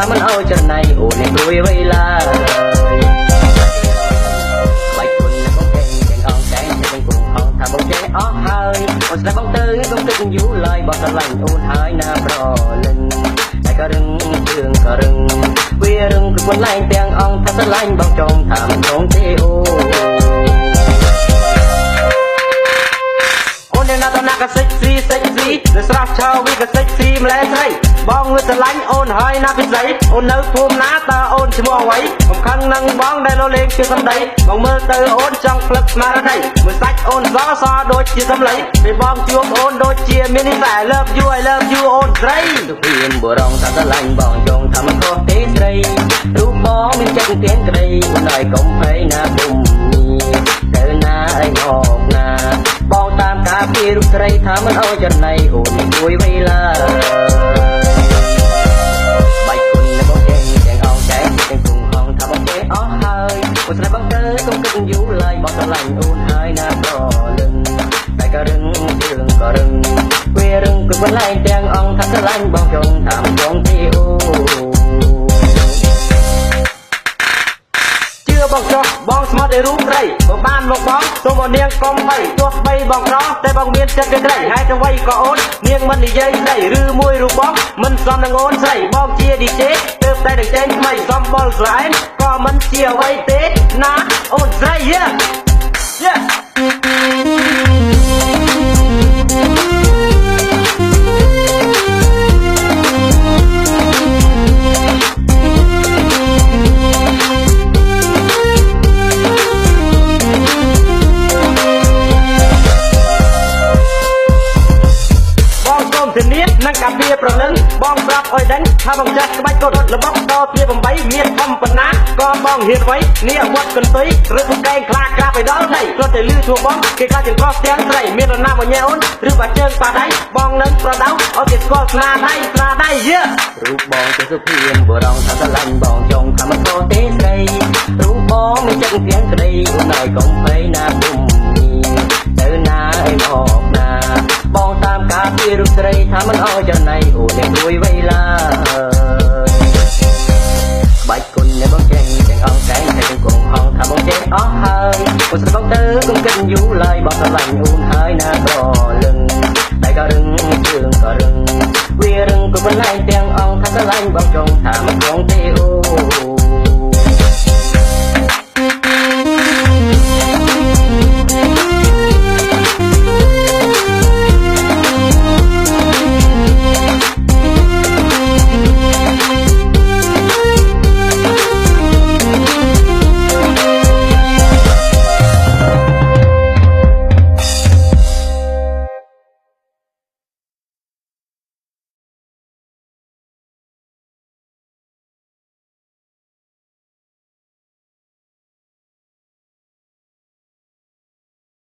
ថាមិនអោយចរណៃអូននេះព្រួយវៃឡាបៃគុណបងកេងទាំងអងតែងទាំងគង់ហងថាបងចេះអស់ហើយអូនស្ដាប់បងទៅបងទឹកយូរឡើយបងស្រឡាញ់អូនហើយណាប្រលឹងតែក៏រឹងជើងក៏រឹងវារឹងគឺខ្លួនឡើងទាំងអងថាស្រឡាញ់បងចង់ថាមិនចង់ទេអូណាតណាកសិចស៊ីនៅស្រះឆៅវាកសិចស៊ីម្លែស្រីបងងើស្រឡាញ់អូនហើយណាពិសីអូននៅភូមិណាតើអូនឈ្មោះអ្វីសំខាន់នឹងបងដែលលោលេងជាសម្ដីបងមើលទៅអូនចង់ផ្លឹកស្មារតីមើលសាច់អូនសដូចជាសម្លៃពេលបងជួបអូនដូចជាមាននិស្ស័យ I love you អូនស្រីទុកព្រាមបរងថាស្រឡាញ់បងចង់ថាមិនខុសទេស្រីរូបបងមានចិត្តទៀនក្តីអូនហើយកុំភ័យណាពុំទៅណាអីមកណាបងតាមការពីរូបស្រីថាមិនអោយចរណៃអូននេះព្រួយវៃឡាបៃគុណបងចេះទាំងអងតែងទាំងគង់ហងថាបងចេះអស់ហើយអូនស្ដាប់បងទៅកុំគិតយូរឡើយបងស្រឡាញ់អូនហើយណាប្រលឹងតែក៏រឹងជើងក៏រឹងវារឹងគឺមិនឡើងទាំងអងថាស្រឡាញ់បងចង់ថាមិនចង់ទេអូបងចោះបងស្មត់ឲ្យរូបស្រីបងបានមកបងសូមឲ្យនាងកុំភ័យទោះបីបងក្រតែបងមានចិត្តក្រីហើយទៅវ័យក៏អូននាងមិននិយាយស្ដីឬមួយរូបបងមិនសមនឹងអូនស្រីបងជា DJ ទើបតែនឹងចេញថ្មីសំបល់ស្រែនក៏មិនជាអ្វីទេណាអូនស្រីនឹងកាពីប្រលឹងបងប្រាប់អុយដឹងថាបងចាស់ក្បាច់កូនរបស់ដល់ពី8មានធំប៉ុណ្ណាក៏បងហ៊ានໄວនេះវត្តកន្ទុយឬពូកែងខ្លាក្រាបឲ្យដល់ដីគ្រាន់តែលឺឈ្មោះបងគេកាចចង្កោះទាំងស្រីមាននរណាមកញ៉ែអូនឬបាជើងប៉ាដៃបងនឹងប្រដៅឲ្យគេស្គាល់ស្នាដៃរូបបងជាសុភីមបរងថាស្រឡាញ់បងចង់ថាមិនខុសទេស្រីរូបបងមានចិត្តទៀងក្តីអូនហើយកុំភ័យណាពុំទៅណាអីមកណាបងតាមការពីរូបស្រីថាមិនអោយចរណៃអូននេះព្រួយវៃឡាបាច់គុណបងចេះទាំងអងតែងទាំងគង់ហងថាបងចេះអស់ហើយអូនស្ដាប់បងទៅកុំគិតយូរឡើយបងស្រឡាញ់អូនហើយណាប្រលឹងតែក៏រឹងជើងក៏រឹងវារឹងក៏មិនឡើងទាំងអងថាស្រឡាញ់បងចង់ថាមិនចង់ទេអូ